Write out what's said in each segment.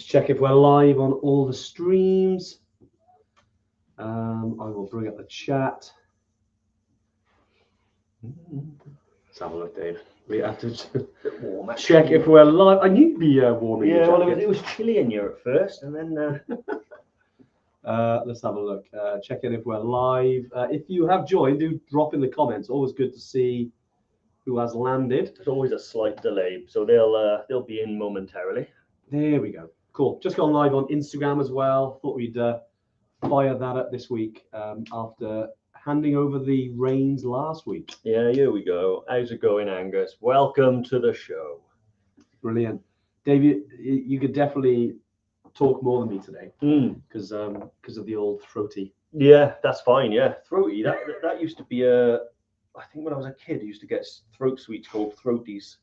Let's check if we're live on all the streams. I will bring up the chat. Let's have a look, Dave. We have to check if we're live. I need to be warming. Yeah, well, it was chilly in here at first, and then. Let's have a look. Check in if we're live. If you have joined, do drop in the comments. Always good to see who has landed. There's always a slight delay, so they'll be in momentarily. There we go. Cool. Just gone live on Instagram as well. Thought we'd fire that up this week after handing over the reins last week. Yeah, here we go. How's it going, Angus? Welcome to the show. Brilliant. Dave, you could definitely talk more than me today because of the old throaty. Yeah, that's fine. Yeah, throaty. That used to be I think when I was a kid, I used to get throat sweets called throaties.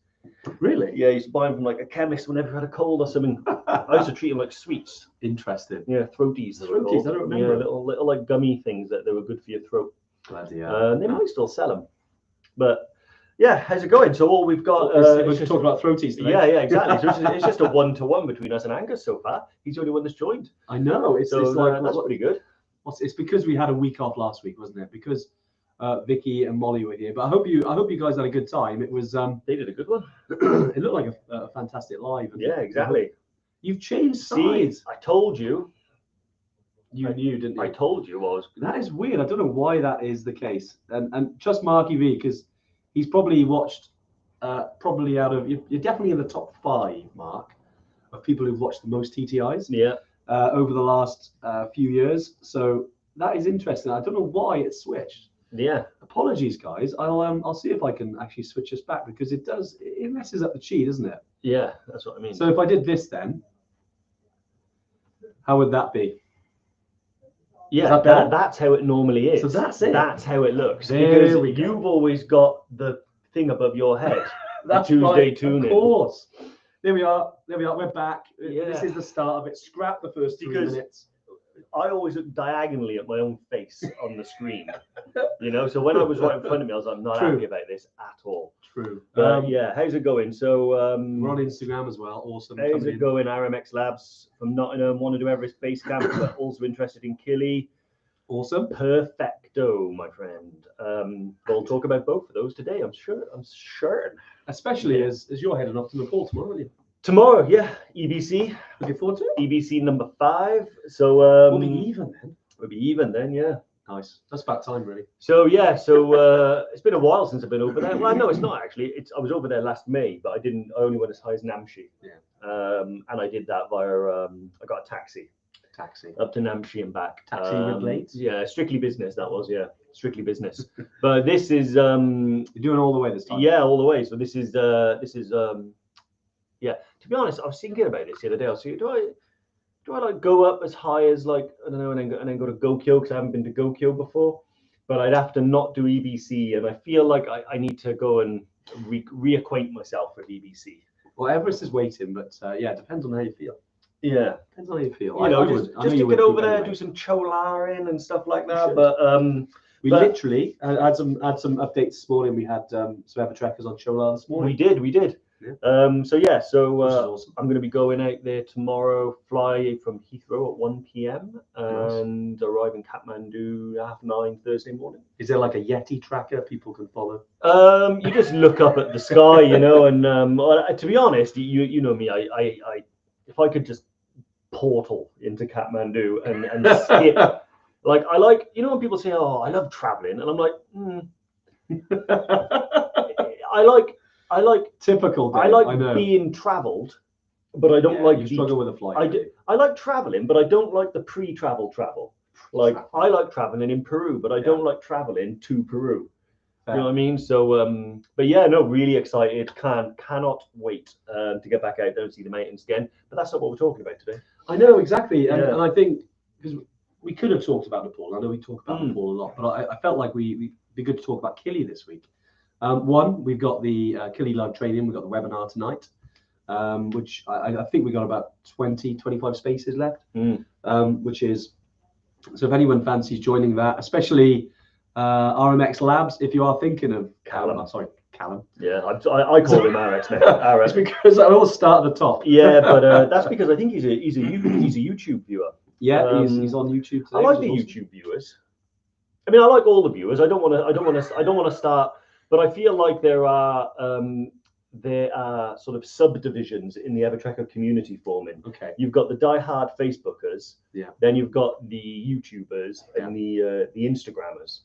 Really? Yeah, I used to buy them from like a chemist whenever I had a cold or something. I used to treat them like sweets. Interesting. Yeah, throaties. Throaties, I don't remember. Yeah, little like gummy things that they were good for your throat. Glad to they might still sell them. But yeah, how's it going? So all we've got. We're just talking about throaties today. Yeah, exactly. So it's just a 1-to-1 between us and Angus so far. He's the only one that's joined. I know. It's like that's pretty good. It's because we had a week off last week, wasn't it? Because Vicky and Molly were here. But I hope you guys had a good time. It was. They did a good one. It looked like a fantastic live. Yeah, exactly. You've changed sides. I told you. You knew, didn't you? I told you I was. That is weird. I don't know why that is the case. And trust Marky V, because he's probably watched, probably out of, you're definitely in the top 5, Mark, of people who've watched the most TTIs. Yeah. Over the last few years. So that is interesting. I don't know why it switched. Yeah. Apologies, guys. I'll see if I can actually switch this back because it messes up the cheat, doesn't it? Yeah, that's what I mean. So if I did this then, how would that be? Yeah, that's how it normally is. So that's it. That's how it looks. There because you've always got the thing above your head. That's Tuesday right, tuning. Of course. There we are. We're back. Yeah. This is the start of it. Scrap the first 3 minutes. I always look diagonally at my own face on the screen. So when I was right in front of me, I was like, not happy about this at all. True. Yeah, how's it going? So we're on Instagram as well. Awesome. How's it going? RMX Labs from Nottingham, want to do Everest Base Camp, but also interested in Killy. Awesome. Perfecto, my friend. We'll talk about both of those today. I'm sure. Especially as you're heading off to Nepal tomorrow, aren't you? Tomorrow, yeah. EBC. Looking forward to it. EBC number 5. So we'll be even then. We'll be even then, yeah. Nice. That's about time, really. So yeah, it's been a while since I've been over there. Well, no, it's not actually. I was over there last May, but I only went as high as Namche. Yeah. And I did that via I got a taxi up to Namche and back. Taxi with blades? Yeah, strictly business that was, yeah. Strictly business. But this is you're doing all the way this time. Yeah, all the way. So this is yeah. To be honest, I was thinking about this the other day. I was thinking, do I like go up as high as like I don't know, and then go to Gokyo because I haven't been to Gokyo before. But I'd have to not do EBC, and I feel like I need to go and reacquaint myself with EBC. Well, Everest is waiting, but yeah, it depends on how you feel. Yeah, depends on how you feel. Just to get over there, do some cholaring and stuff like that. But we literally had some updates this morning. We had some Evertrekkers on Cholar this morning. We did. Yeah. Awesome. I'm going to be going out there tomorrow, fly from Heathrow at 1 p.m. and arrive in Kathmandu 9:30 Thursday morning. Is there like a Yeti tracker people can follow? You just look up at the sky, and to be honest, you know me, I if I could just portal into Kathmandu and skip, like I like, when people say, oh, I love traveling, and I'm like, I like typical. Dave, I like being travelled, but I don't like struggle with a flight. I like traveling, but I don't like the pre-travel travel. Like I like traveling in Peru, but I don't like traveling to Peru. Fair. You know what I mean? So, but yeah, no, really excited. Cannot wait to get back out there and see the mountains again. But that's not what we're talking about today. I know exactly, and I think because we could have talked about Nepal. I know we talk about Nepal a lot, but I felt like we'd be good to talk about Killy this week. One, we've got the Killy live training. We've got the webinar tonight, which I think we got about 25 spaces left, which is, so if anyone fancies joining that, especially RMX Labs, if you are thinking of, Callum. Yeah, I call him Arex, mate. Arex. It's because I always start at the top. Yeah, but that's because I think he's a YouTube viewer. Yeah, he's on YouTube today. I like the YouTube viewers. I mean, I like all the viewers. I don't want to start, but I feel like there are sort of subdivisions in the Evertrekker community forming. Okay. You've got the diehard Facebookers. Yeah. Then you've got the YouTubers and the Instagrammers.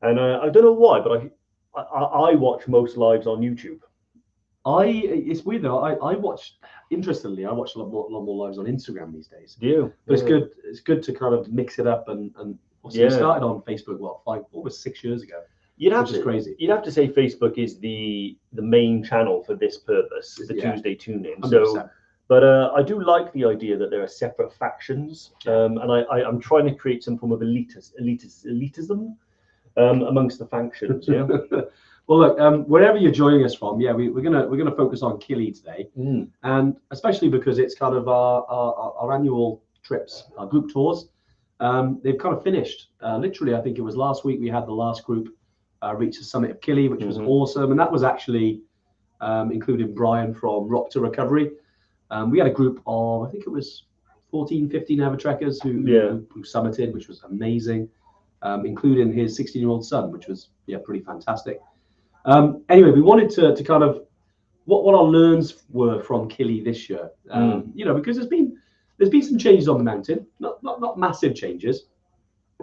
And I don't know why, but I watch most lives on YouTube. It's weird though. I watch, interestingly, I watch a lot more lives on Instagram these days. Do you? But it's good to kind of mix it up and also we started on Facebook almost 6 years ago. Which is crazy. You'd have to say Facebook is the main channel for this purpose, the Tuesday tune-in. 100%. So, but I do like the idea that there are separate factions, and I'm trying to create some form of elitism amongst the factions. Yeah. Well, look, wherever you're joining us from, we're gonna focus on Killy today, and especially because it's kind of our annual trips, our group tours. They've kind of finished. Literally, I think it was last week we had the last group reach the summit of Killy, which was awesome, and that was actually including Brian from Rock to Recovery. We had a group of, I think it was 14, 15 Evertrekkers who summited, which was amazing, including his 16-year-old son, which was pretty fantastic. Anyway, we wanted to kind of what our learns were from Killy this year, because there's been some changes on the mountain, not massive changes,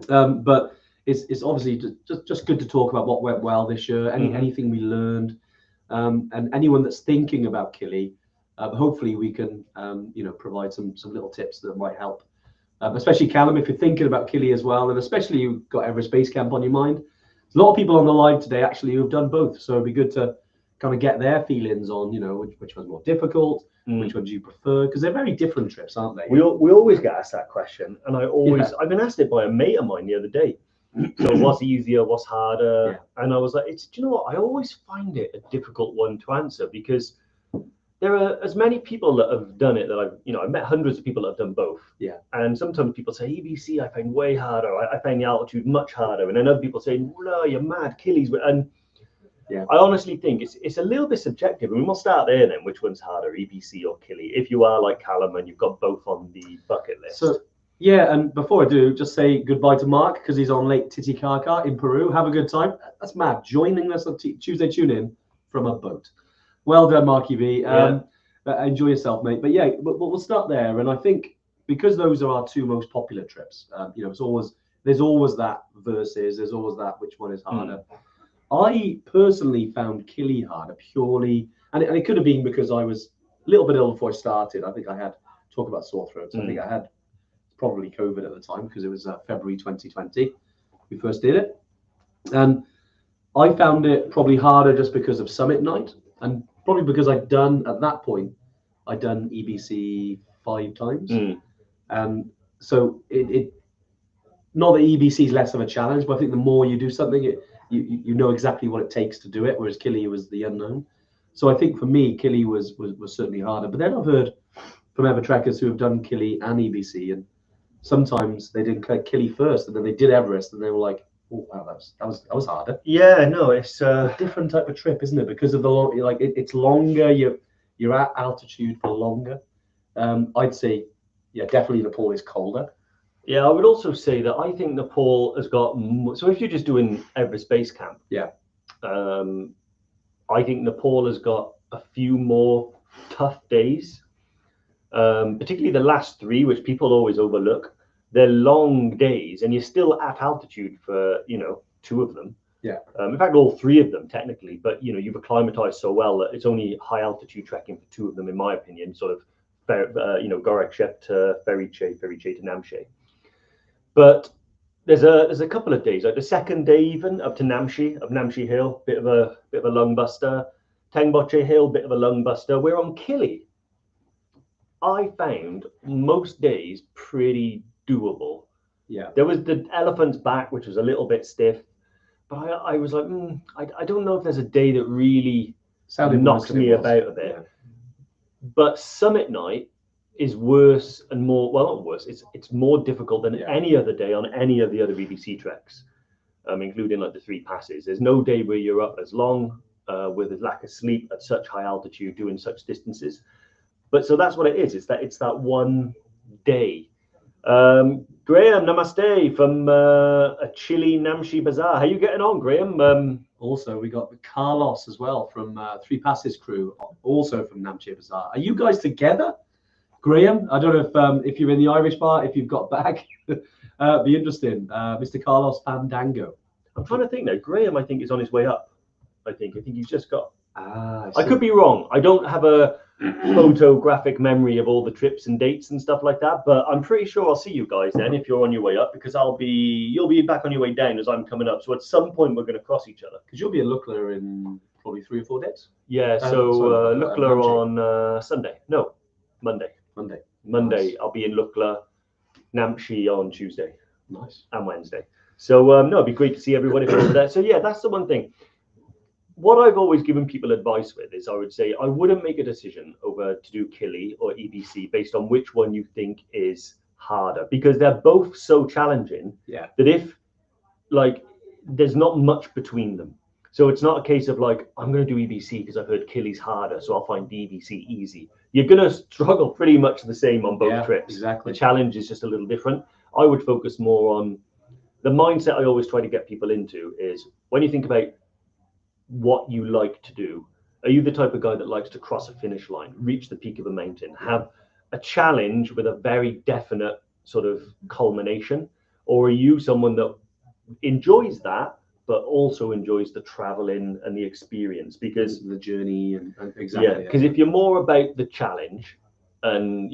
but it's obviously just good to talk about what went well this year, anything we learned, and anyone that's thinking about Killy, hopefully we can provide some little tips that might help, especially Callum, if you're thinking about Killy as well, and especially you've got Everest Base Camp on your mind. There's a lot of people on the live today actually who've done both, so it'd be good to kind of get their feelings on which one's more difficult, which one do you prefer, because they're very different trips, aren't they? We always get asked that question, and I've been asked it by a mate of mine the other day. So what's easier, what's harder? And I was like, do you know what? I always find it a difficult one to answer, because there are as many people that have done it that I've met hundreds of people that have done both. Yeah. And sometimes people say EBC I find way harder. I find the altitude much harder. And then other people say, no, you're mad, Killy's. And I honestly think it's a little bit subjective. And we'll start there then. Which one's harder, EBC or Killy? If you are like Callum and you've got both on the bucket list. So and before I do, just say goodbye to Mark because he's on Lake Titicaca in Peru. Have a good time. That's mad. Joining us on Tuesday Tune-In from a boat. Well done, Marky V. Enjoy yourself, mate. But we'll start there. And I think because those are our two most popular trips, there's always that versus, there's always that which one is harder. I personally found Killy harder purely, and it could have been because I was a little bit ill before I started. I think I had talk about sore throats. I think I had probably COVID at the time because it was February 2020 we first did it, and I found it probably harder just because of summit night, and probably because at that point I'd done EBC 5 times, and so it not that EBC is less of a challenge, but I think the more you do something, you know exactly what it takes to do it, whereas Killy was the unknown. So I think for me, Killy was certainly harder. But then I've heard from Evertrekkers who have done Killy and EBC, and sometimes they did Killy first, and then they did Everest, and they were like, "Oh wow, that was harder." Yeah, no, it's a different type of trip, isn't it? Because of the it's longer. You're at altitude for longer. I'd say, definitely Nepal is colder. Yeah, I would also say that I think Nepal has got so if you're just doing Everest Base Camp, I think Nepal has got a few more tough days, particularly the last 3, which people always overlook. They're long days, and you're still at altitude for 2 of them. Yeah. In fact, all 3 of them technically, but you've acclimatized so well that it's only high altitude trekking for 2 of them, in my opinion. Sort of, Gorakshep to Feriche to Namche. But there's a couple of days, like the second day even up to Namche Hill, bit of a lung buster. Tengboche Hill, bit of a lung buster. We're on Killy. I found most days pretty doable. Yeah. There was the Elephant's Back, which was a little bit stiff, but I was like, I don't know if there's a day that really knocks me about a bit. Yeah. But Summit Night is worse and more, well, not worse, it's more difficult than any other day on any of the other BBC treks, including like the 3 passes. There's no day where you're up as long. with a lack of sleep at such high altitude doing such distances. But so that's what it is. It's that one day. Graham, namaste from a chilly Namche Bazaar. How you getting on, Graham? Also, we got Carlos as well from Three Passes crew, also from Namche Bazaar. Are you guys together, Graham? I don't know if you're in the Irish bar, if you've got back. Be interesting. Mr. Carlos Fandango. I'm trying to think now. Graham, I think, is on his way up. I think he's just got. I could be wrong. I don't have a photographic memory of all the trips and dates and stuff like that, but I'm pretty sure I'll see you guys then if you're on your way up, because you'll be back on your way down as I'm coming up. So at some point we're going to cross each other. Because you'll be in Lukla in probably 3 or 4 days. Yeah. So Lukla on Sunday. No, Monday. Nice. I'll be in Lukla, Namche on Tuesday. Nice. And Wednesday. So no, it'd be great to see everybody over there. So yeah, that's the one thing. What I've always given people advice with is I would say I wouldn't make a decision over to do Kili or EBC based on which one you think is harder, because they're both so challenging that if there's not much between them. So it's not a case of like, I'm going to do EBC because I've heard Kili's harder, so I'll find the EBC easy. You're going to struggle pretty much the same on both trips. Exactly. The challenge is just a little different. I would focus more on the mindset I always try to get people into is when you think about what you like to do. Are you the type of guy that likes to cross a finish line, reach the peak of a mountain, have a challenge with a very definite sort of culmination? Or are you someone that enjoys that, but also enjoys the traveling and the experience? Because the journey and exactly. Yeah, because if you're more about the challenge and,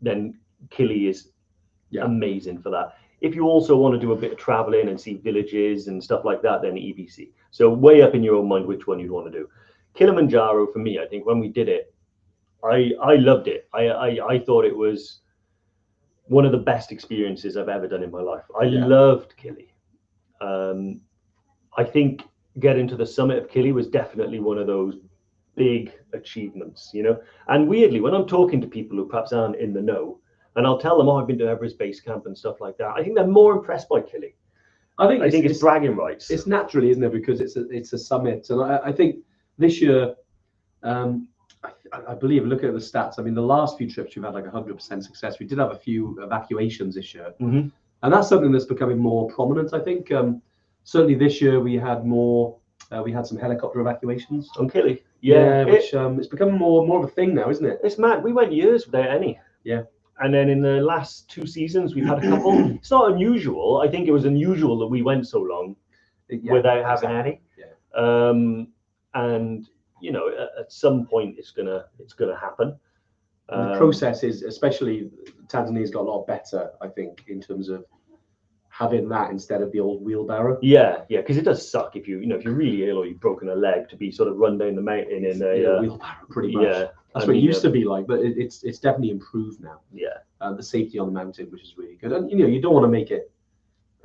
then Kili is amazing for that. If you also want to do a bit of traveling and see villages and stuff like that, then EBC. So weigh up in your own mind which one you'd want to do. Kilimanjaro, for me, I think when we did it, I loved it. I thought it was one of the best experiences I've ever done in my life. I loved Kili. I think getting to the summit of Kili was definitely one of those big achievements, And weirdly, when I'm talking to people who perhaps aren't in the know, and I'll tell them, I've been to Everest Base Camp and stuff like that, I think they're more impressed by Kili. I think it's bragging rights. It's naturally, isn't it? Because it's a summit, and I think this year, I believe, looking at the stats, I mean, the last few trips we've had like 100% success. We did have a few evacuations this year, and that's something that's becoming more prominent. I think certainly this year we had more. We had some helicopter evacuations on Kili. Which it's becoming more of a thing now, isn't it? It's mad. We went years without any. Yeah. And then in the last 2 seasons, we've had a couple. It's not unusual. I think it was unusual that we went so long without having any. Yeah. And at some point, it's gonna happen. The process is, especially Tanzania's got a lot better, I think, in terms of having that instead of the old wheelbarrow. Yeah, because it does suck if you're really ill or you've broken a leg to be sort of run down the mountain in a wheelbarrow, pretty much. Yeah. That's what it used to be like, but it's definitely improved now. Yeah. The safety on the mountain, which is really good. And you don't want to make it.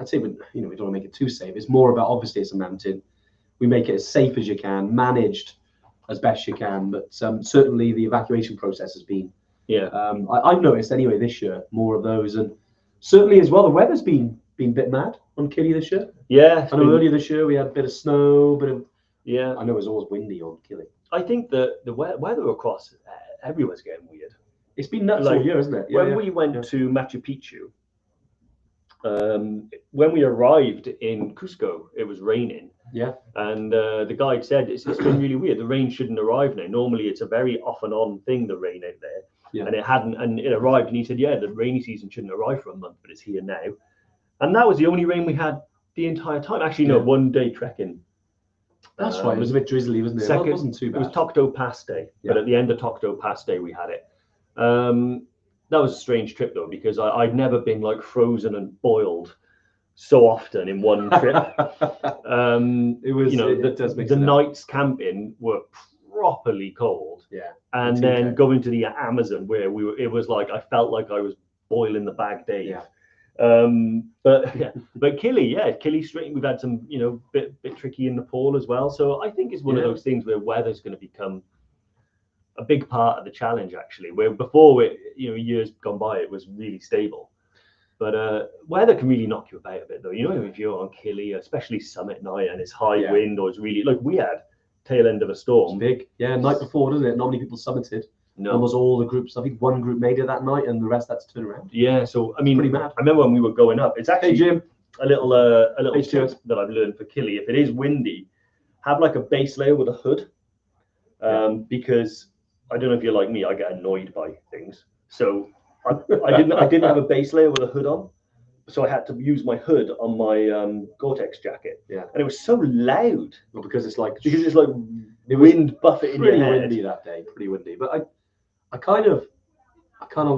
I'd say, we don't want to make it too safe. It's more about, obviously, it's a mountain. We make it as safe as you can, managed as best you can. But certainly the evacuation process has been. Yeah. I've noticed anyway this year more of those, and certainly as well the weather's been a bit mad on Kili this year. Yeah. I know earlier this year we had a bit of snow, Yeah. I know it was always windy on Kili. I think the weather across everywhere's getting weird. It's been nuts all year, isn't it? When we went to Machu Picchu, when we arrived in Cusco, it was raining. Yeah. And the guide said it's been really weird. The rain shouldn't arrive now. Normally it's a very off and on thing, the rain out there. Yeah. And it hadn't, and it arrived, and he said, the rainy season shouldn't arrive for a month, but it's here now. And that was the only rain we had the entire time. Actually, no, 1 day trekking. That's right. It was a bit drizzly, wasn't it? It wasn't too bad. It was Tokto Pass Day, but at the end of Tokto Pass Day, we had it. That was a strange trip though, because I'd never been like frozen and boiled so often in one trip. It was, the nights camping were properly cold. Yeah. And then going to the Amazon where it was like I felt like I was boiling the bag Dave. Yeah. But Kili straight. We've had some, bit tricky in Nepal as well. So I think it's one of those things where weather's going to become a big part of the challenge. Actually, where before years gone by, it was really stable. But weather can really knock you about a bit, though. If you're on Kili, especially summit night, and it's high wind, or it's really like we had tail end of a storm. Big, yeah. Night before, doesn't it? Not many people summited. No. Almost all the groups. I think one group made it that night, and the rest had to turn around. Yeah. So I mean, pretty mad. I remember when we were going up. It's actually Hey Jim, a little tip that I've learned for Killy. If it is windy, have like a base layer with a hood, because I don't know if you're like me, I get annoyed by things. So I didn't have a base layer with a hood on, so I had to use my hood on my Gore-Tex jacket. Yeah, and it was so loud. well, because it's like wind buffeting pretty your head. windy that day, pretty windy. But I kind of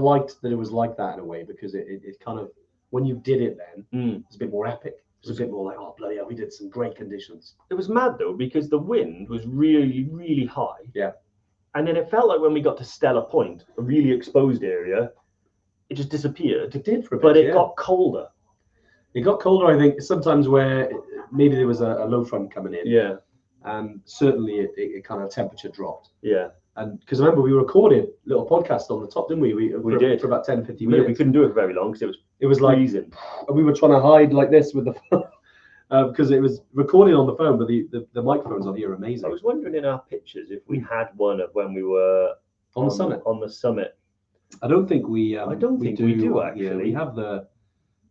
liked that it was like that in a way, because it kind of, when you did it then, it's a bit more epic. It's a bit more like, oh bloody hell, we did some great conditions. It was mad though, because the wind was really, really high. Yeah. And then it felt like when we got to Stella Point, a really exposed area, it just disappeared. It did for a bit, but it got colder. It got colder, I think, sometimes where maybe there was a low front coming in. Yeah. And certainly it kind of temperature dropped. Yeah. And because remember, we recorded a little podcast on the top, didn't we? We did for about 10, 15 minutes. We couldn't do it for very long because it was like freezing. And we were trying to hide like this with the phone because it was recording on the phone, but the microphones on here are amazing. I was wondering in our pictures if we had one of when we were on the summit. On the summit. I don't think we. I don't think we do actually. Yeah,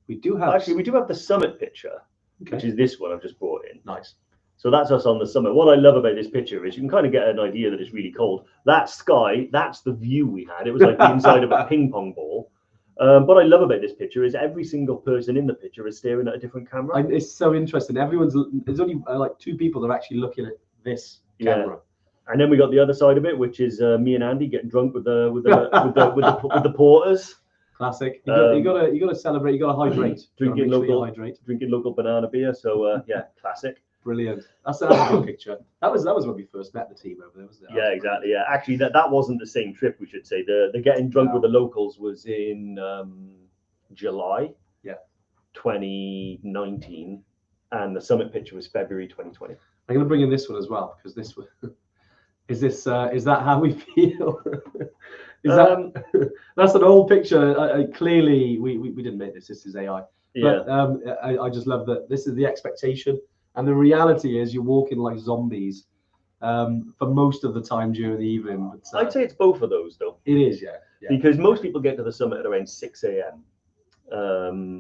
we do have. Actually, we do have the summit picture, which is this one I've just brought in. Nice. So that's us on the summit. What I love about this picture is you can kind of get an idea that it's really cold. That sky, that's the view we had. It was like the inside of a ping pong ball. What I love about this picture is every single person in the picture is staring at a different camera. It's so interesting. There's only like 2 people that are actually looking at this camera. And then we got the other side of it, which is me and Andy getting drunk with the porters. Classic. You gotta celebrate. You gotta hydrate. Drinking local banana beer. So yeah, classic. Brilliant. That's a good picture. That was when we first met the team over there, wasn't it? Yeah, exactly. Yeah, actually, that wasn't the same trip. We should say the getting drunk with the locals was in July. Yeah. 2019, and the summit picture was February 2020. I'm gonna bring in this one as well, because this one is that how we feel? That's an old picture. Clearly, we didn't make this. This is AI. Yeah. But I just love that this is the expectation. And the reality is you're walking like zombies for most of the time during the evening. But, I'd say it's both of those, though. It is, yeah. Because most people get to the summit at around 6 a.m.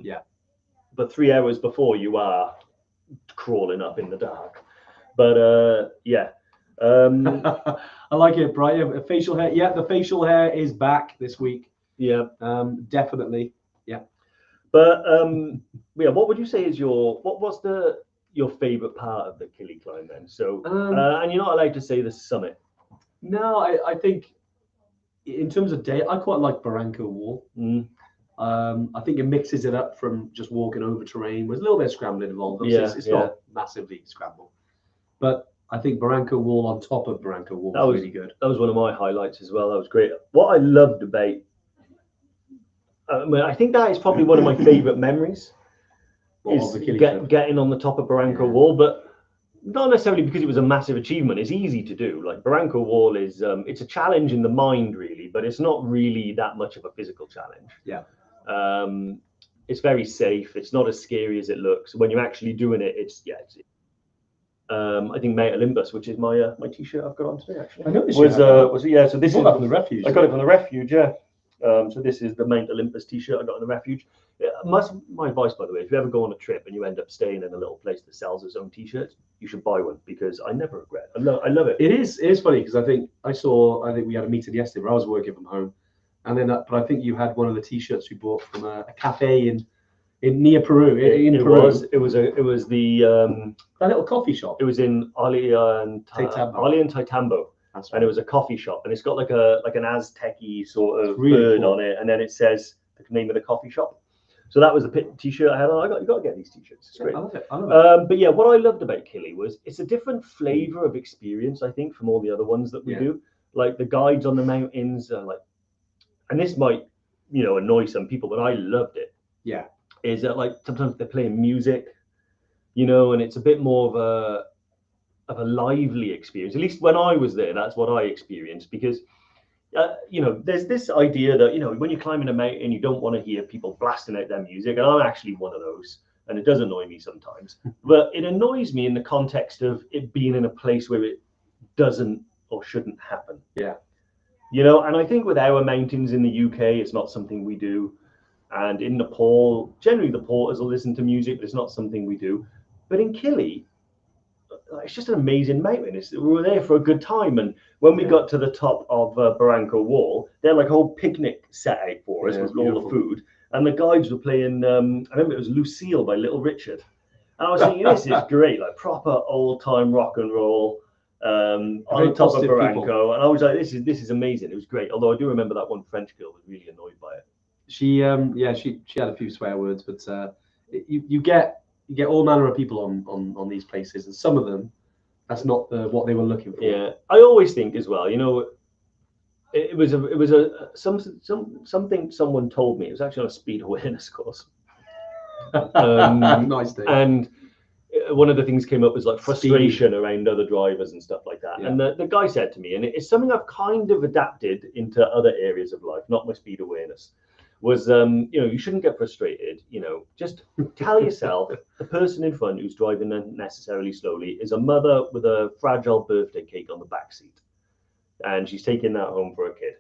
Yeah. But 3 hours before, you are crawling up in the dark. But, yeah. I like it, Brian. Facial hair. Yeah, the facial hair is back this week. Yeah. Definitely. Yeah. But, yeah, what would you say is your favorite part of the Killy climb then? So and you're not allowed to say the summit. No, I think in terms of day, I quite like Barranco Wall. I think it mixes it up from just walking over terrain. There's a little bit of scrambling involved. It's not massively scramble, but I think Barranco Wall on top of Barranco Wall was really good. That was one of my highlights as well. That was great. What I loved about I think that is probably one of my favorite memories. Is getting on the top of Barranco Wall, but not necessarily because it was a massive achievement. It's easy to do. Like Barranco Wall is, it's a challenge in the mind really, but it's not really that much of a physical challenge. Yeah. It's very safe. It's not as scary as it looks. When you're actually doing it, I think Mount Olympus, which is my t-shirt I've got on today actually. I know this So this is from the refuge. I got it from the refuge. Yeah. So this is the Mount Olympus t-shirt I got in the refuge. My advice, by the way, if you ever go on a trip and you end up staying in a little place that sells its own t-shirts, you should buy one because I never regret. I love it. It is funny because I think we had a meeting yesterday where I was working from home, and then but I think you had one of the t-shirts we bought from a cafe in near Peru. It was the that little coffee shop. It was in Ollantaytambo. Right. And it was a coffee shop, and it's got like an Aztec-y sort of bird on it, and then it says the name of the coffee shop. So that was the t-shirt I had on. You got to get these t-shirts. It's great. I love it. But yeah, what I loved about Killy was it's a different flavor of experience, I think, from all the other ones that we do. Like the guides on the mountains are like, and this might, annoy some people, but I loved it. Yeah. Is that like sometimes they're playing music, and it's a bit more of a lively experience. At least when I was there, that's what I experienced because. There's this idea that, when you're climbing a mountain, you don't want to hear people blasting out their music. And I'm actually one of those. And it does annoy me sometimes. But it annoys me in the context of it being in a place where doesn't or shouldn't happen. Yeah. You know, and I think with our mountains in the UK, it's not something we do. And in Nepal, generally the porters will listen to music, but it's not something we do. But in Kili, it's just an amazing mountain. We were there for a good time. And when we got to the top of Barranco Wall, they had like a whole picnic set out for us with all the food. And the guides were playing, I remember it was Lucille by Little Richard. And I was thinking, this is great, like proper old time rock and roll. On the top of Barranco, people. And I was like, this is amazing. It was great. Although I do remember that one French girl was really annoyed by it. She had a few swear words, but you get all manner of people on these places, and some of them, that's not what they were looking for. Yeah, I always think as well, you know, it was something someone told me. It was actually on a speed awareness course. Nice thing. And one of the things came up was like frustration around other drivers and stuff like that. Yeah. And the guy said to me, and it's something I've kind of adapted into other areas of life, not my speed awareness, was, you know, you shouldn't get frustrated. You know, just tell yourself the person in front who's driving unnecessarily slowly is a mother with a fragile birthday cake on the back seat, and she's taking that home for a kid.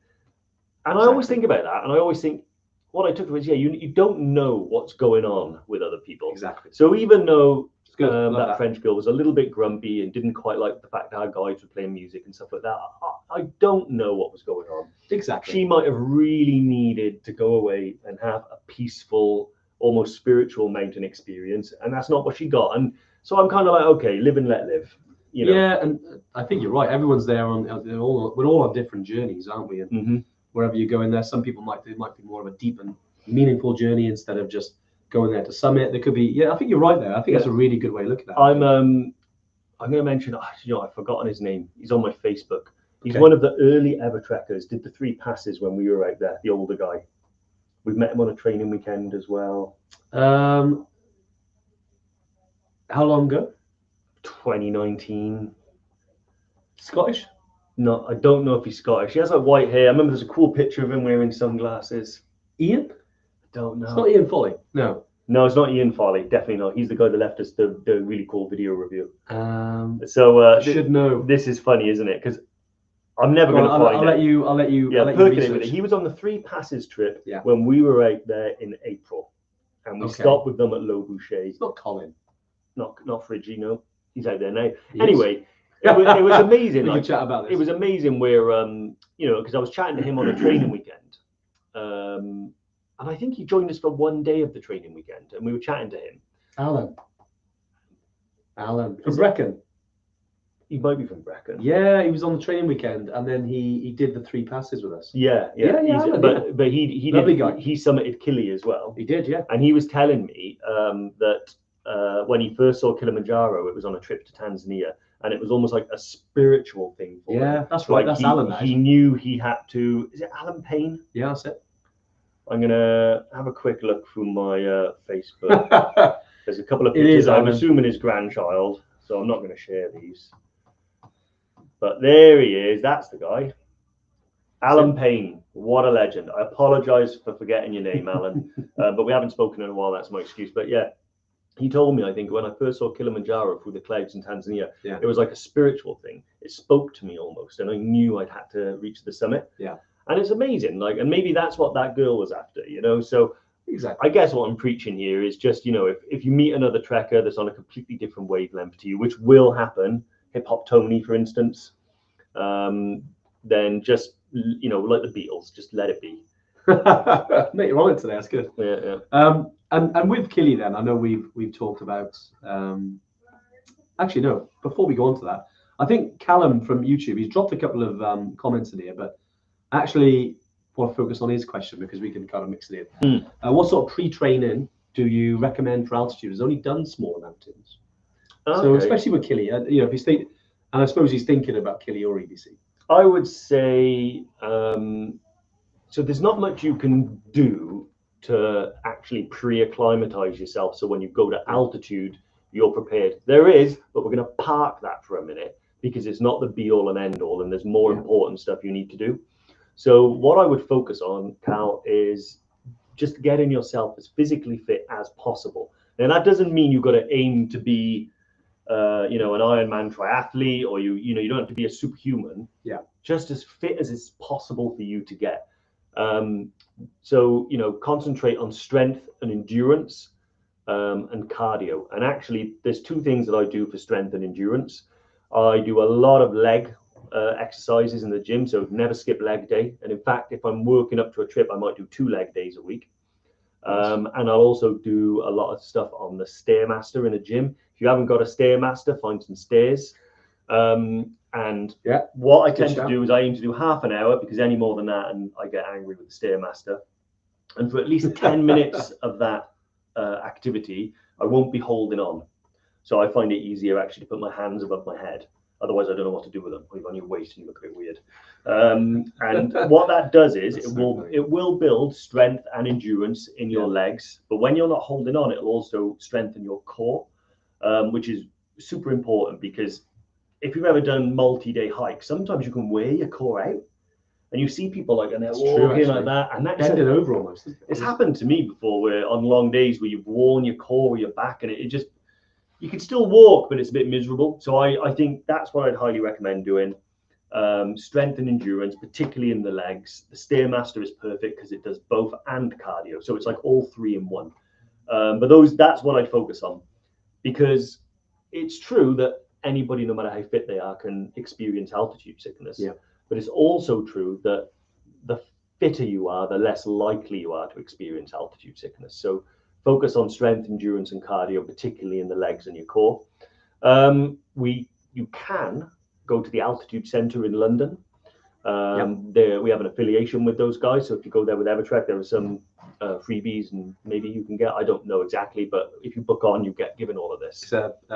And I always think about that, and I always think, what I took from it is, you don't know what's going on with other people. Exactly. So even though that French girl was a little bit grumpy and didn't quite like the fact that our guides were playing music and stuff like that, I don't know what was going on. Exactly. She might have really needed to go away and have a peaceful, almost spiritual mountain experience, and that's not what she got. And so I'm kind of like, okay, live and let live. You know? Yeah, and I think you're right. Everyone's there we're all on different journeys, aren't we? And wherever you go in there, some people might be more of a deep and meaningful journey instead of just going there to summit. There could be, I think you're right there. I think that's a really good way of looking at it. I'm going to mention, you know, I've forgotten his name. He's on my Facebook. He's one of the early ever trekkers. Did the 3 passes when we were out there. The older guy. We've met him on a training weekend as well. How long ago? 2019. Scottish? No, I don't know if he's Scottish. He has like white hair. I remember there's a cool picture of him wearing sunglasses. Ian? Don't know. It's not Ian Foley. No, it's not Ian Foley. Definitely not. He's the guy that left us the really cool video review. I should know. This is funny, isn't it? Because I'm never going to find it. I'll let you. Yeah, percolate with it. He was on the 3 passes trip when we were out there in April, and we stopped with them at Le Boucher. It's not Colin. Not Friggy, no. He's out there now. Anyway, it was amazing. We can chat about this. It was amazing where you know, because I was chatting to him on a training weekend. And I think he joined us for 1 day of the training weekend, and we were chatting to him. Alan from Brecon. He might be from Brecon. Yeah, he was on the training weekend, and then he did the 3 passes with us. Yeah. Alan, but he Lovely did. Guy. He summited Kili as well. He did, yeah. And he was telling me that when he first saw Kilimanjaro, it was on a trip to Tanzania, and it was almost like a spiritual thing for him. Yeah, that's right. That's Alan. He knew he had to. Is it Alan Payne? Yeah, that's it. I'm gonna have a quick look through my Facebook. There's a couple of pictures. I'm assuming his grandchild, so I'm not going to share these. But there he is. That's the guy. Alan Payne. What a legend. I apologize for forgetting your name, Alan. But we haven't spoken in a while. That's my excuse. But yeah, he told me, I think, when I first saw Kilimanjaro through the clouds in Tanzania, it was like a spiritual thing. It spoke to me almost, and I knew I'd had to reach the summit. Yeah. And it's amazing. Like, and maybe that's what that girl was after, you know? So exactly. I guess what I'm preaching here is just, you know, if you meet another trekker that's on a completely different wavelength to you, which will happen, Hip Hop Tony, for instance, then just, you know, like the Beatles, just let it be. Mate, you're on it today. That's good. Yeah. And with Kili, then I know we've talked about. Actually, no. Before we go on to that, I think Callum from YouTube, he's dropped a couple of comments in here, but actually want to focus on his question because we can kind of mix it in. What sort of pre-training do you recommend for altitude? He's only done smaller mountains, so especially with Kili, you know, if he's thinking, and I suppose he's thinking about Kili or EBC. I would say so. There's not much you can do to actually pre-acclimatize yourself, so when you go to altitude, you're prepared. There is, but we're going to park that for a minute because it's not the be-all and end-all, and there's more important stuff you need to do. So what I would focus on, Cal, is just getting yourself as physically fit as possible. And that doesn't mean you've got to aim to be you know, an Ironman triathlete, or you don't have to be a superhuman. Yeah. Just as fit as it's possible for you to get. So, you know, concentrate on strength and endurance, and cardio. And actually, there's two things that I do for strength and endurance. I do a lot of leg exercises in the gym, so never skip leg day. And in fact, if I'm working up to a trip, I might do 2 leg days a week. And I'll also do a lot of stuff on the Stairmaster in a gym. If you haven't got a Stairmaster, find some stairs. And what I tend to do is I aim to do half an hour, because any more than that, and I get angry with the Stairmaster. And for at least 10 minutes of that activity, I won't be holding on. So I find it easier actually to put my hands above my head. Otherwise, I don't know what to do with them. You're on your waist and you look a bit weird. And what that does is it will build strength and endurance in your legs. But when you're not holding on, it'll also strengthen your core, which is super important, because if you've ever done multi-day hikes, sometimes you can wear your core out. And you see people like, and they're walking like that, and that's bending over almost. It's happened to me before, where on long days where you've worn your core or your back, and it just, you can still walk, but it's a bit miserable. So I think that's what I'd highly recommend doing. Strength and endurance, particularly in the legs. The Stairmaster is perfect because it does both and cardio. So it's like all 3 in 1. But that's what I'd focus on, because it's true that anybody, no matter how fit they are, can experience altitude sickness. Yeah. But it's also true that the fitter you are, the less likely you are to experience altitude sickness. So focus on strength, endurance, and cardio, particularly in the legs and your core. You can go to the Altitude Centre in London. There we have an affiliation with those guys. So if you go there with Evertrek, there are some freebies, and maybe you can get, I don't know exactly, but if you book on, you get given all of this.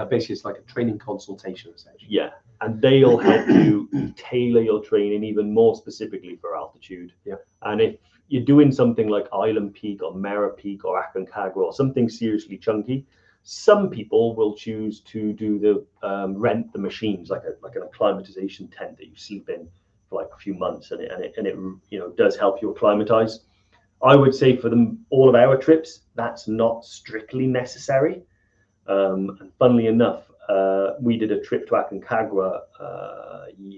Basically, it's like a training consultation, essentially. Yeah, and they'll help you tailor your training even more specifically for altitude. Yeah. And if you're doing something like Island Peak or Mera Peak or Aconcagua or something seriously chunky, some people will choose to do the rent the machines, like an acclimatization tent that you sleep in for like a few months, and it does help you acclimatize. I would say for all of our trips, that's not strictly necessary. And funnily enough, we did a trip to Aconcagua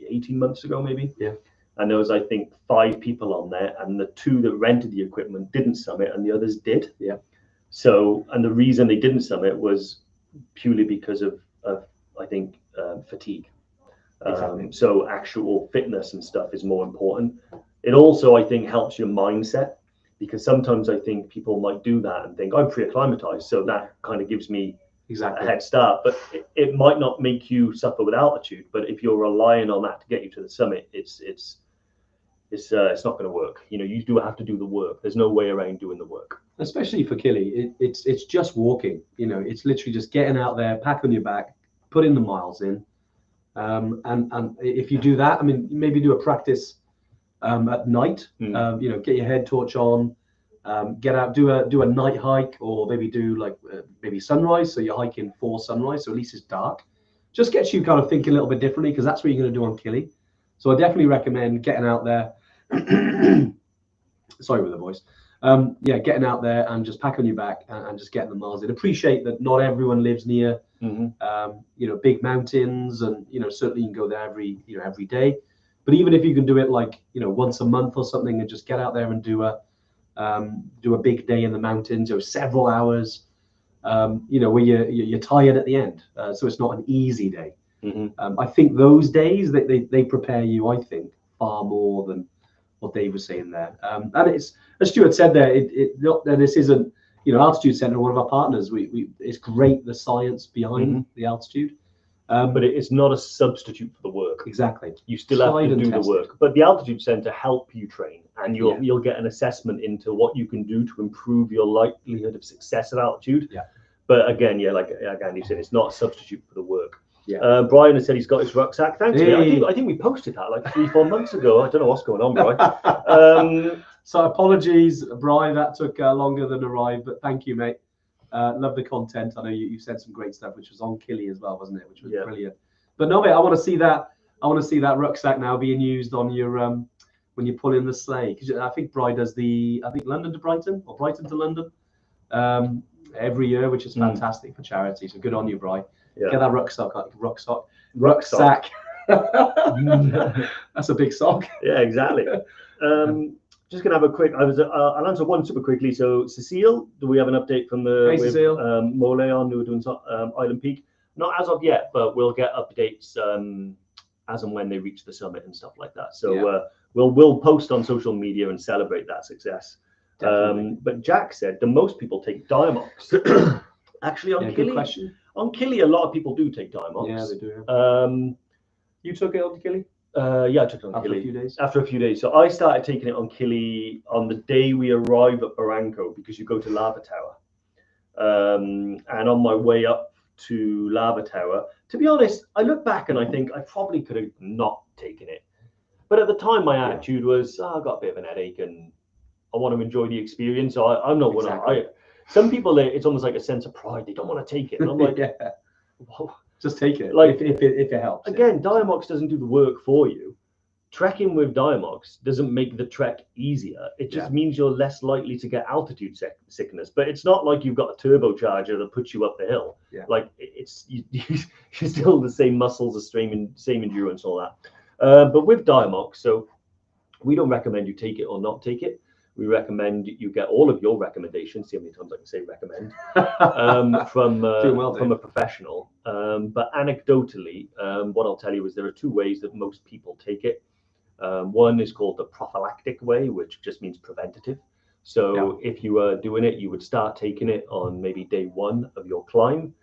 18 months ago, maybe. Yeah. And there was, I think, 5 people on there, and the 2 that rented the equipment didn't summit, and the others did. Yeah. So, and the reason they didn't summit was purely because of I think, fatigue. Exactly. So actual fitness and stuff is more important. It also, I think, helps your mindset, because sometimes I think people might do that and think, I'm pre-acclimatized, so that kind of gives me a head start. But it might not make you suffer with altitude. But if you're relying on that to get you to the summit, it's not going to work. You do have to do the work. There's no way around doing the work. Especially for Killy, it's just walking. It's literally just getting out there, pack on your back, putting the miles in. And if you do that, I mean, maybe do a practice at night. Get your head torch on, get out, do a night hike, or maybe do maybe sunrise. So you're hiking for sunrise, so at least it's dark. Just gets you kind of thinking a little bit differently, because that's what you're going to do on Killy. So I definitely recommend getting out there. Sorry with the voice. Getting out there and just pack on your back and just getting the miles in. Appreciate that not everyone lives near big mountains, and certainly you can go there every day. But even if you can do it once a month or something, and just get out there and do a big day in the mountains, several hours, where you're tired at the end. So it's not an easy day. I think those days they prepare you, I think, far more than what Dave was saying there. And it's, as Stuart said there, this isn't, Altitude Centre, one of our partners. It's great, the science behind the altitude. But it's not a substitute for the work. Exactly. You still have to do the work. But the Altitude Centre help you train, and you'll get an assessment into what you can do to improve your likelihood of success at altitude. Yeah. But again, like Andy said, it's not a substitute for the work. Yeah. Brian has said he's got his rucksack. Thanks. Hey. I think we posted that like 3-4 months ago. I don't know what's going on, Brian. So apologies, Brian, that took longer than arrived, but thank you, mate. Love the content. I know you said some great stuff, which was on Killy as well, wasn't it? Which was brilliant. But no, mate, I want to see that. I want to see that rucksack now being used on your when you pull in the sleigh. Because I think Brian does London to Brighton or Brighton to London every year, which is fantastic for charity. So good on you, Brian. Get that rucksack. That's a big sock. Yeah, exactly. Just gonna have a quick. I'll answer one super quickly. So, Cecile, do we have an update from the Mole on who are doing Island Peak? Not as of yet, but we'll get updates as and when they reach the summit and stuff like that. So we'll post on social media and celebrate that success. But Jack said the most people take Diamox. Actually, on Killy, a lot of people do take Diamox. Yeah, they do. You took it on Killy? Yeah, I took it on Killy. After a few days. So I started taking it on Killy on the day we arrive at Barranco, because you go to Lava Tower. And on my way up to Lava Tower, to be honest, I look back and I think I probably could have not taken it. But at the time, my attitude was, I've got a bit of an headache and I want to enjoy the experience. So I'm not one of some people, it's almost like a sense of pride. They don't want to take it. And I'm like, well, just take it, like if it helps. Again, Diamox doesn't do the work for you. Trekking with Diamox doesn't make the trek easier. It just means you're less likely to get altitude sickness. But it's not like you've got a turbocharger that puts you up the hill. Like you're still the same muscles, the same endurance, all that. But with Diamox, so we don't recommend you take it or not take it. We recommend you get all of your recommendations. See how many times I can say recommend from a professional. But anecdotally, what I'll tell you is there are two ways that most people take it. One is called the prophylactic way, which just means preventative. So if you were doing it, you would start taking it on maybe day one of your climb,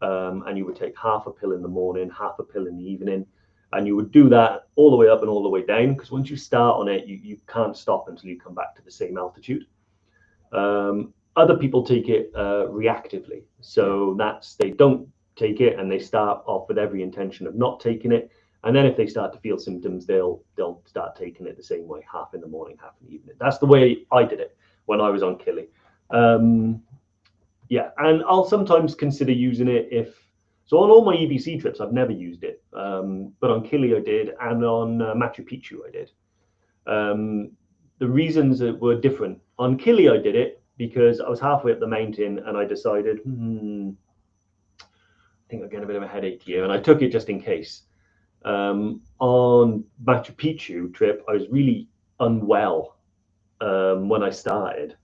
and you would take half a pill in the morning, half a pill in the evening. And you would do that all the way up and all the way down, because once you start on it, you can't stop until you come back to the same altitude. Other people take it reactively. So they don't take it and they start off with every intention of not taking it. And then if they start to feel symptoms, they'll start taking it the same way, half in the morning, half in the evening. That's the way I did it when I was on Killy. And I'll sometimes consider using it so on all my EBC trips, I've never used it, but on Killy I did, and on Machu Picchu I did. The reasons were different. On Killy I did it because I was halfway up the mountain and I decided, I think I'm getting a bit of a headache here, and I took it just in case. On Machu Picchu trip, I was really unwell when I started.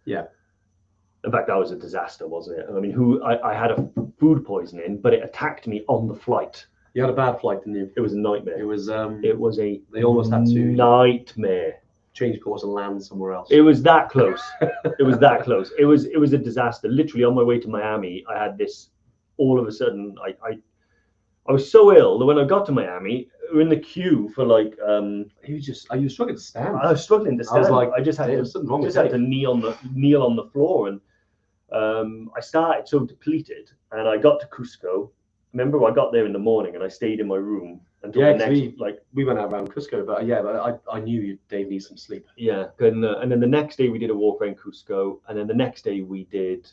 In fact, that was a disaster, wasn't it? I mean, I had a food poisoning, but it attacked me on the flight. You had a bad flight, didn't you? It was a nightmare. It was they almost had to nightmare. Change course and land somewhere else. It was that close. It was that close. It was a disaster. Literally on my way to Miami, I had this. All of a sudden, I was so ill that when I got to Miami, we were in the queue for like. You were struggling to stand. I was struggling to stand. I was like, I just had to kneel on the floor, and I started so depleted, and I got to Cusco. Remember, I got there in the morning, and I stayed in my room until the next. We went out around Cusco, but I knew Dave needs some sleep. Yeah, and then the next day we did a walk around Cusco, and then the next day we did.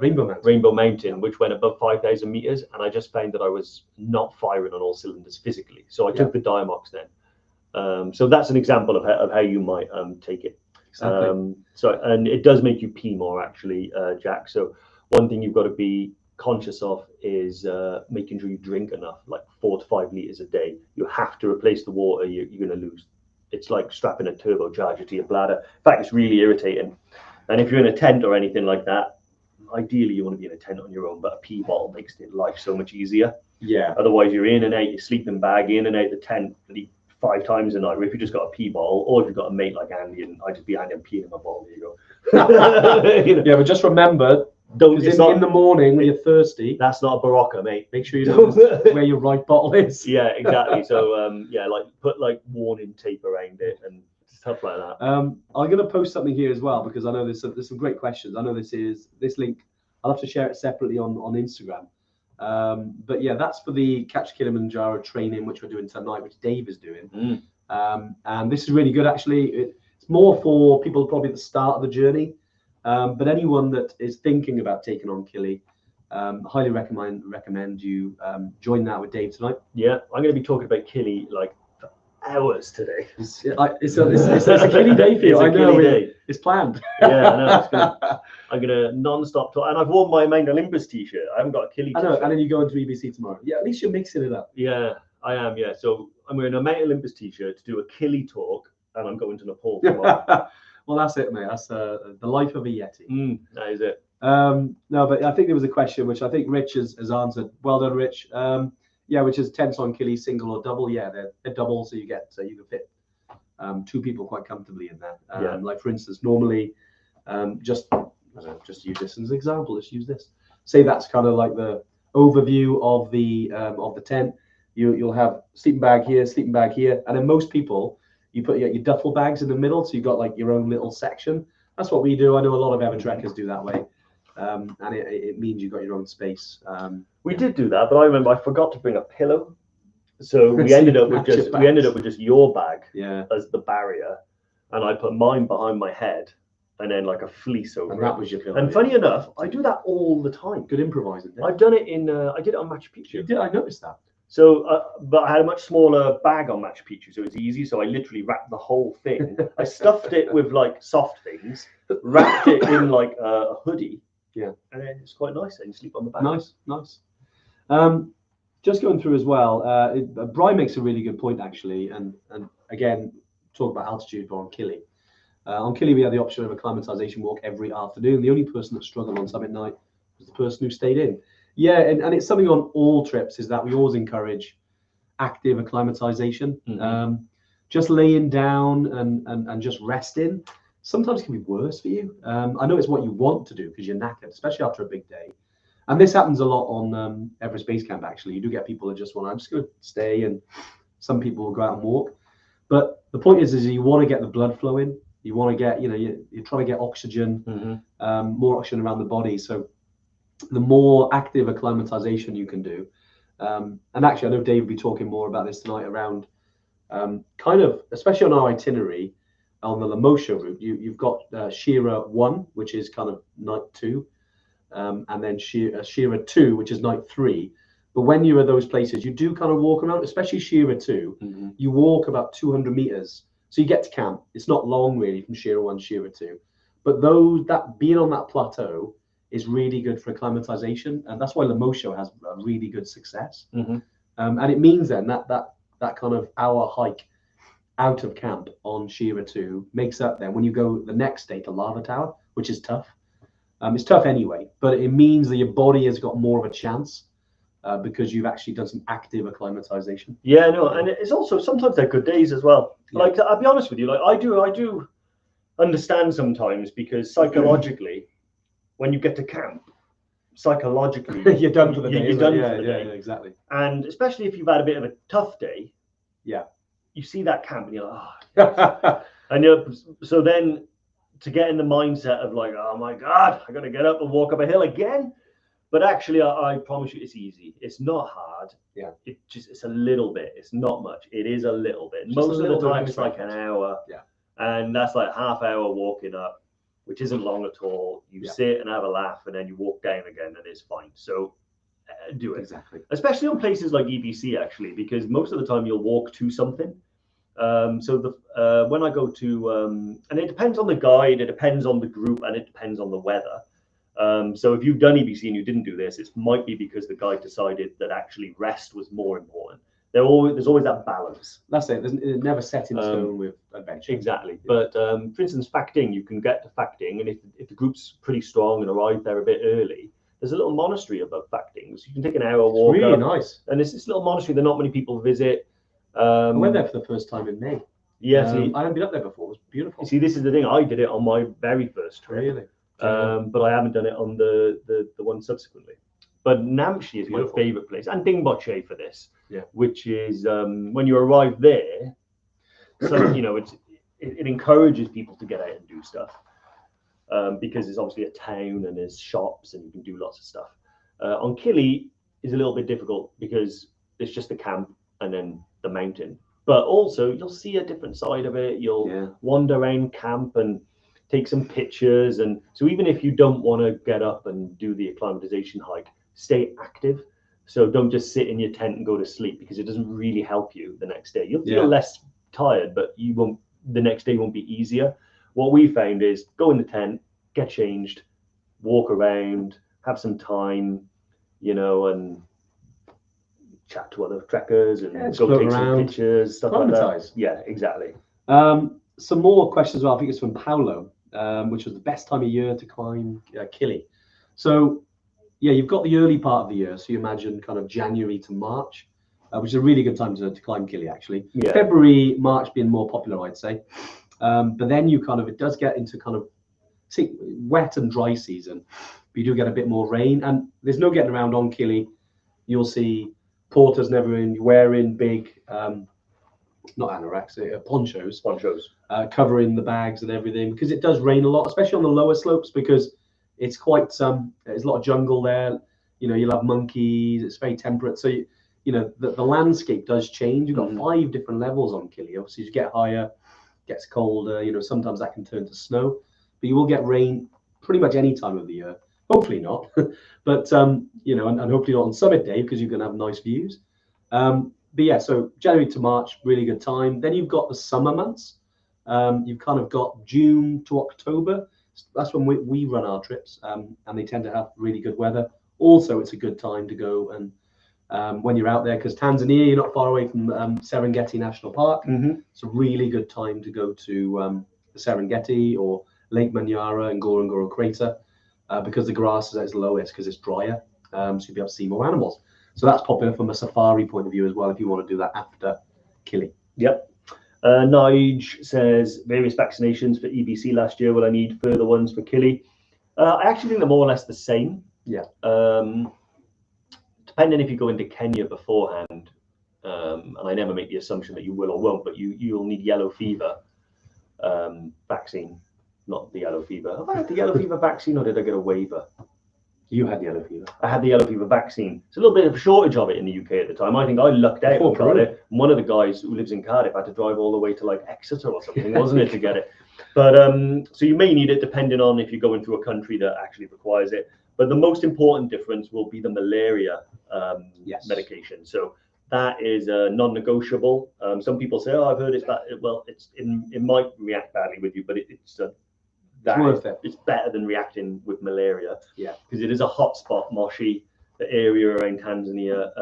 Rainbow Mountain, which went above 5,000 meters, and I just found that I was not firing on all cylinders physically. So I took the Diamox then. So that's an example of how you might take it. Exactly. And it does make you pee more, actually, Jack. So one thing you've got to be conscious of is making sure you drink enough, like 4 to 5 liters a day. You have to replace the water you're going to lose. It's like strapping a turbocharger to your bladder. In fact, it's really irritating. And if you're in a tent or anything like that, ideally you want to be in a tent on your own, but a pee bottle makes life so much easier. Yeah. Otherwise, you're in and out your sleeping bag, in and out the tent 5 times a night. If you just got a pee bottle, or if you've got a mate like Andy, and I just be Andy, I'm peeing in my bottle. There you go. Yeah, but just remember, in the morning when you're thirsty. That's not a Barocca, mate. Make sure you know where your right bottle is. Yeah, exactly. So put like warning tape around it and stuff like that. I'm going to post something here as well, because I know there's some great questions. I know this link. I'll have to share it separately on Instagram. But yeah, that's for the Catch Kilimanjaro training, which we're doing tonight, which Dave is doing. And this is really good, actually. It's more for people probably at the start of the journey. But anyone that is thinking about taking on Killy, highly recommend you join that with Dave tonight. Yeah, I'm going to be talking about Killy like hours today. It's a killy day for you. I know. It's planned. Yeah, I know. I'm gonna non-stop talk, and I've worn my Mount Olympus t-shirt. I haven't got a killy I know, t-shirt. and then you go into EBC tomorrow. Yeah, at least you're mixing it up. Yeah, I am. Yeah, so I'm wearing a Mount Olympus t-shirt to do a killy talk, and I'm going to Nepal tomorrow. Well, that's it, mate. That's the life of a Yeti. That is it. No, but I think there was a question which I think Rich has answered. Well done, Rich. Yeah, which is tents on killy, single or double. Yeah, they're double, so you can fit 2 people quite comfortably in there. Yeah. Like for instance, normally, just use this as an example. Let's use this. Say that's kind of like the overview of the tent. You'll have sleeping bag here, and then most people you put your duffel bags in the middle, so you've got like your own little section. That's what we do. I know a lot of Evertrekkers do that way, and it means you've got your own space. We did do that, but I remember I forgot to bring a pillow, so we ended up with just your bag as the barrier, and I put mine behind my head, and then like a fleece over. And that was your pillow. And funny enough, I do that all the time. Good improvising. I've done it I did it on Machu Picchu. You did. I noticed that. So, but I had a much smaller bag on Machu Picchu, so it was easy. So I literally wrapped the whole thing. I stuffed it with like soft things, wrapped it in like a hoodie. Yeah, and then it's quite nice. Then you sleep on the back. Nice. Just going through as well. Brian makes a really good point actually, and again, talk about altitude on Killy. On Killy, we had the option of a acclimatization walk every afternoon. The only person that struggled on summit night was the person who stayed in. Yeah, and it's something on all trips is that we always encourage active acclimatization. Just laying down and just resting sometimes can be worse for you. I know it's what you want to do because you're knackered, especially after a big day. And this happens a lot on Everest Base Camp, actually. You do get people that just want to, I'm just going to stay, and some people will go out and walk. But the point is you want to get the blood flowing. You want to get, you're trying to get oxygen, more oxygen around the body. So the more active acclimatization you can do. And actually, I know Dave will be talking more about this tonight around kind of, especially on our itinerary, on the Lamosha route, you've got Shira 1, which is kind of night 2, and then Shira 2, which is night 3. But when you're at those places, you do kind of walk around, especially Shira 2, you walk about 200 meters. So you get to camp. It's not long really from Shira 1 to Shira 2. But that being on that plateau is really good for acclimatization. And that's why Lamosha has a really good success. And it means then that kind of hour hike out of camp on Shira 2 makes up then when you go the next day to Lava Tower, which is tough. It's tough anyway, but it means that your body has got more of a chance because you've actually done some active acclimatization. Yeah, no, and it's also sometimes they're good days as well. Yeah. Like I'll be honest with you, like I do understand sometimes because psychologically, when you get to camp, psychologically you're done for the day. You're done for the day. Yeah, exactly. And especially if you've had a bit of a tough day, you see that camp and you're like, oh. And so then to get in the mindset of like, oh my God, I got to get up and walk up a hill again. But actually, I promise you, it's easy. It's not hard. Yeah. It's a little bit. It's not much. It is a little bit. Just most of the time, it's like an hour. Yeah. And that's like half hour walking up, which isn't long at all. You sit and have a laugh, and then you walk down again, and it's fine. So do it. Exactly. Especially on places like EBC, actually, because most of the time you'll walk to something. So when I go to, and it depends on the guide, it depends on the group, and it depends on the weather. So if you've done EBC and you didn't do this, it might be because the guide decided that actually rest was more important. There's always that balance. That's it. It's never set in stone with adventure. Exactly. Yeah. But for instance, Facting, you can get to Facting, and if the group's pretty strong and arrive there a bit early, there's a little monastery above Facting. So you can take an hour walk. It's really nice. And it's this little monastery that not many people visit. I went there for the first time in May. Yeah, I hadn't been up there before. It was beautiful. See, this is the thing. I did it on my very first trip. Really? But I haven't done it on the one subsequently. But Namche is my favorite place, and Dingboche for this, which is when you arrive there. So it encourages people to get out and do stuff because it's obviously a town and there's shops and you can do lots of stuff. On Killy is a little bit difficult because it's just the camp and then the mountain. But also you'll see a different side of it. You'll wander around camp and take some pictures. And so even if you don't want to get up and do the acclimatization hike, stay active. So don't just sit in your tent and go to sleep because it doesn't really help you the next day. You'll feel less tired, but you won't. The next day won't be easier. What we found is go in the tent, get changed, walk around, have some time, and chat to other trekkers and go take some pictures, stuff like that. Yeah, exactly. Some more questions as well. I think it's from Paolo, which was the best time of year to climb Kili. So, yeah, you've got the early part of the year. So you imagine kind of January to March, which is a really good time to climb Kili, actually. Yeah. February, March being more popular, I'd say. But then it does get into kind of wet and dry season. But you do get a bit more rain. And there's no getting around on Kili. You'll see porters wearing big, not anoraks, ponchos, covering the bags and everything, because it does rain a lot, especially on the lower slopes, because it's quite there's a lot of jungle there. You'll have monkeys. It's very temperate, so the landscape does change. You've got 5 different levels on Kili. Obviously, as you get higher, it gets colder. Sometimes that can turn to snow, but you will get rain pretty much any time of the year. Hopefully not, but and hopefully not on summit day, because you're going to have nice views. But yeah, so January to March, really good time. Then you've got the summer months. You've kind of got June to October. That's when we run our trips, and they tend to have really good weather. Also, it's a good time to go and when you're out there, because Tanzania, you're not far away from Serengeti National Park. It's a really good time to go to the Serengeti or Lake Manyara and Ngorongoro Crater, because the grass is at its lowest, because it's drier, so you'll be able to see more animals. So that's popular from a safari point of view as well, if you want to do that after Kili. Yep. Nige says, various vaccinations for EBC last year. Will I need further ones for Kili? I actually think they're more or less the same. Yeah. Depending if you go into Kenya beforehand, and I never make the assumption that you will or won't, but you'll need yellow fever vaccine, not the yellow fever. Have I had the yellow fever vaccine, or did I get a waiver? You had yellow fever. I had the yellow fever vaccine. It's a little bit of a shortage of it in the UK at the time. I think I lucked out and got it. And one of the guys who lives in Cardiff had to drive all the way to like Exeter or something, wasn't it, to get it? But so you may need it depending on if you're going through a country that actually requires it. But the most important difference will be the malaria medication. So that is non-negotiable. Some people say, "Oh, I've heard it's bad." Well, it might react badly with you, but it's worth it. It's better than reacting with malaria. Yeah, because it is a hotspot, Moshi, the area around Tanzania,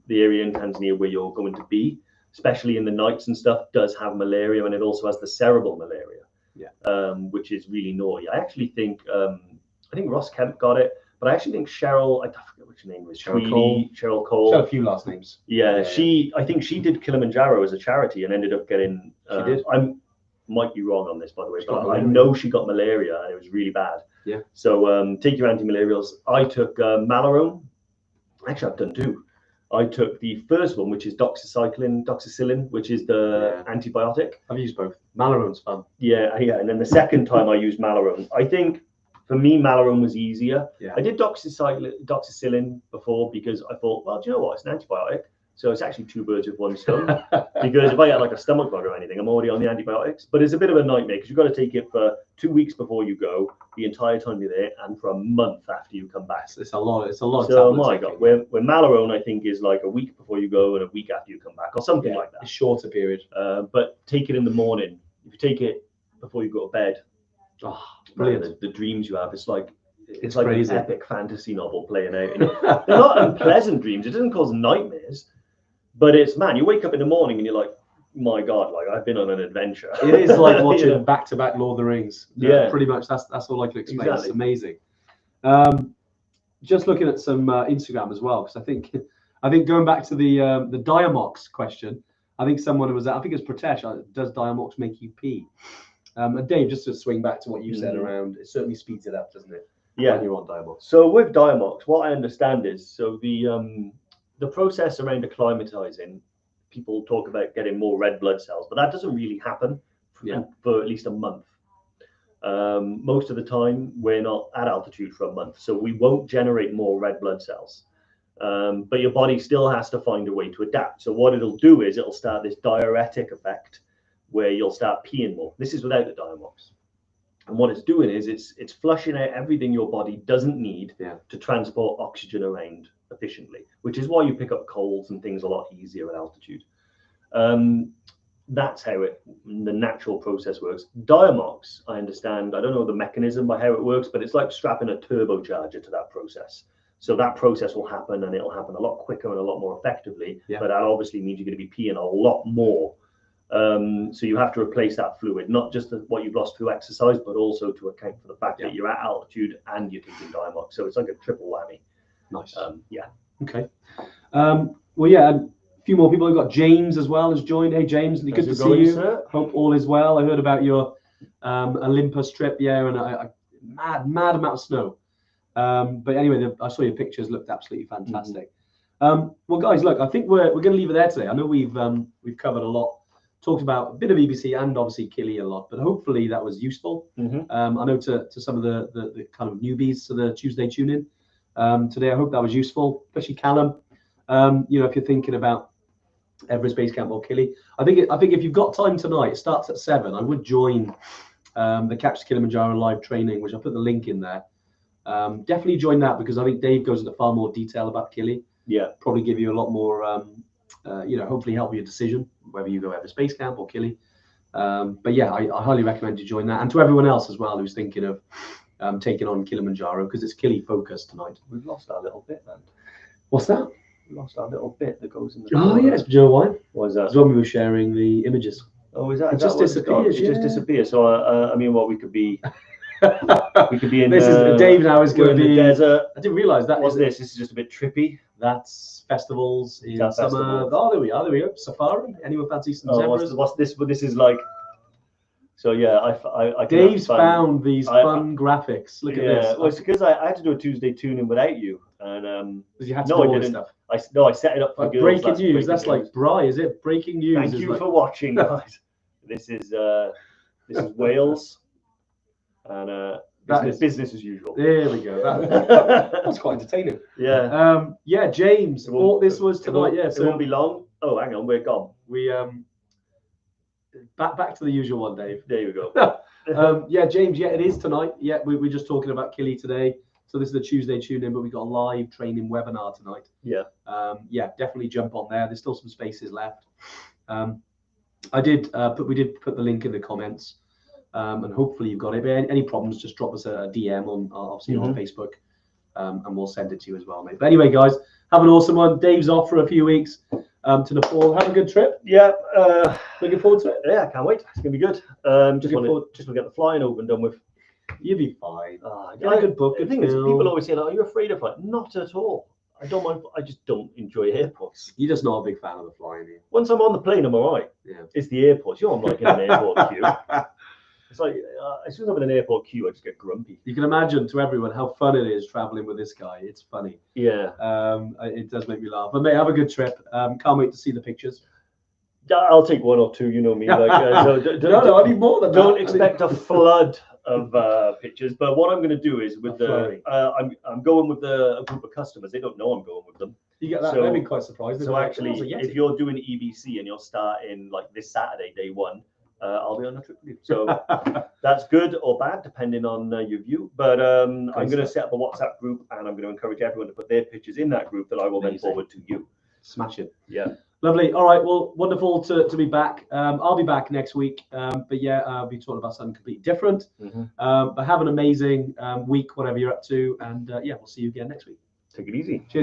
the area in Tanzania where you're going to be, especially in the nights and stuff, does have malaria, and it also has the cerebral malaria. Yeah, which is really naughty. I actually think Ross Kemp got it, but I actually think Cheryl, I forget which her name was, Cheryl Cole. She had a few last names. Yeah, I think she did Kilimanjaro as a charity and ended up getting. She did. Might be wrong on this, by the way, but I know she got malaria and it was really bad. Yeah. So take your anti-malarials. I took Malarone. Actually, I've done 2. I took the first one, which is doxycycline, which is the antibiotic. I've used both. Malarone's fun. Yeah. And then the second time I used Malarone. I think for me, Malarone was easier. Yeah. I did doxycycline before because I thought, well, do you know what? It's an antibiotic. So it's actually 2 birds with 1 stone, because if I get like a stomach bug or anything, I'm already on the antibiotics. But it's a bit of a nightmare because you've got to take it for 2 weeks before you go, the entire time you're there, and for a month after you come back. It's a lot. It's a lot. So my God, where Malarone I think is like a week before you go and a week after you come back, or something like that. A shorter period. But take it in the morning. If you take it before you go to bed, brilliant. The dreams you have, it's like crazy. An epic fantasy novel playing out. They're not unpleasant dreams. It doesn't cause nightmares. But it's, man, you wake up in the morning and you're like, my God, like I've been on an adventure. It is like watching back-to-back Lord of the Rings. Yeah, pretty much. That's all I can explain. Exactly. It's amazing. Just looking at some Instagram as well, because I think going back to the Diamox question, I think someone was, I think it's Pratesh. Does Diamox make you pee? And Dave, just to swing back to what you said around, it certainly speeds it up, doesn't it? Yeah. When you're on Diamox. So with Diamox, what I understand is, so the process around acclimatizing, people talk about getting more red blood cells, but that doesn't really happen for at least a month. Most of the time, we're not at altitude for a month, so we won't generate more red blood cells. But your body still has to find a way to adapt. So what it'll do is it'll start this diuretic effect where you'll start peeing more. This is without the Diamox. And what it's doing is it's flushing out everything your body doesn't need to transport oxygen around efficiently, which is why you pick up colds and things a lot easier at altitude. that's how the natural process works. Diamox, I understand. I don't know the mechanism by how it works, but it's like strapping a turbocharger to that process. So that process will happen, and it'll happen a lot quicker and a lot more effectively. Yeah. But that obviously means you're going to be peeing a lot more. So you have to replace that fluid, not just what you've lost through exercise, but also to account for the fact that you're at altitude and you're taking Diamox. So it's like a triple whammy. Nice. Yeah. Okay. Well, yeah, a few more people. We've got James as well has joined. Hey, James, good to see you. Sir. Hope all is well. I heard about your Olympus trip, and a mad amount of snow. But anyway, I saw your pictures, looked absolutely fantastic. Well, guys, look, I think we're going to leave it there today. I know we've covered a lot, talked about a bit of EBC and obviously Killy a lot, but hopefully that was useful. I know to some of the kind of newbies to the Tuesday tune-in today, I hope that was useful, especially Callum. If you're thinking about Everest Base Camp or Killy, I think if you've got time tonight, it starts at 7. I would join the Catch Kilimanjaro live training, which I'll put the link in there. Definitely join that, because I think Dave goes into far more detail about Killy. Yeah, probably give you a lot more, hopefully help your decision whether you go Everest Base Camp or Killy. But yeah, I highly recommend you join that, and to everyone else as well who's thinking of taking on Kilimanjaro, because it's Killy focused tonight. We've lost our little bit, man. What's that? We lost our little bit that goes in the. Oh yes, Joe Wine. What is that? It's when we were sharing the images. Oh, is that? It just disappears. It just disappears. So I mean, what we could be. We could be in. This is Dave now is going to be. The desert. I didn't realise that. What's this? This is just a bit trippy. That's festivals in summer. Festival. Oh, there we are. Safari. Anyone fancy some zebras? What's this? But this is like. So yeah, I Dave's found these fun graphics. Look at this. Well, it's because I had to do a Tuesday tune-in without you, and you had to do all this stuff. I set it up for girls. Breaking news. That's like Bry, is it? Breaking news. Thank you for watching, guys. This is Wales, and business as usual. There we go. That's quite entertaining. Yeah. Yeah, James. What this was tonight. Yeah. So it won't be long. Oh, hang on, we're gone. We back to the usual one, Dave. There you go. Yeah, James. Yeah, it is tonight. Yeah, we're just talking about Killy today. So this is the Tuesday tune-in, but we've got a live training webinar tonight. Yeah. Yeah, definitely jump on there. There's still some spaces left. We did put the link in the comments, and hopefully you've got it. But any problems, just drop us a DM on obviously on Facebook, and we'll send it to you as well, mate. But anyway, guys, have an awesome one. Dave's off for a few weeks to Nepal. Have a good trip. Yeah. Looking forward to it. Yeah, I can't wait. It's gonna be good. Just want to get the flying over and done with. You'll be fine. Get a good book. The thing is, people always say, "Are you afraid of flying?" Not at all. I don't mind. I just don't enjoy airports. You're just not a big fan of the flying. Once I'm on the plane, I'm all right. Yeah. It's the airports. I'm like in an airport queue. It's like as soon as I'm in an airport queue, I just get grumpy. You can imagine to everyone how fun it is traveling with this guy. It's funny. Yeah. It does make me laugh. But mate, have a good trip. Can't wait to see the pictures. I'll take one or two. You know me. Like, no, I need more than that. Don't expect a flood of pictures. But what I'm going to do is with I'm going with a group of customers. They don't know I'm going with them. You get that? So, they'll be quite surprised. So actually, if you're doing EBC and you'll start in like this Saturday, day 1, I'll be on a trip with you. So that's good or bad depending on your view. But I'm going to set up a WhatsApp group, and I'm going to encourage everyone to put their pictures in that group that I will then forward to you. Smash it. Yeah. Lovely. All right. Well, wonderful to be back. I'll be back next week. But yeah, I'll be talking about something completely different. But have an amazing week, whatever you're up to. And yeah, we'll see you again next week. Take it easy. Cheers.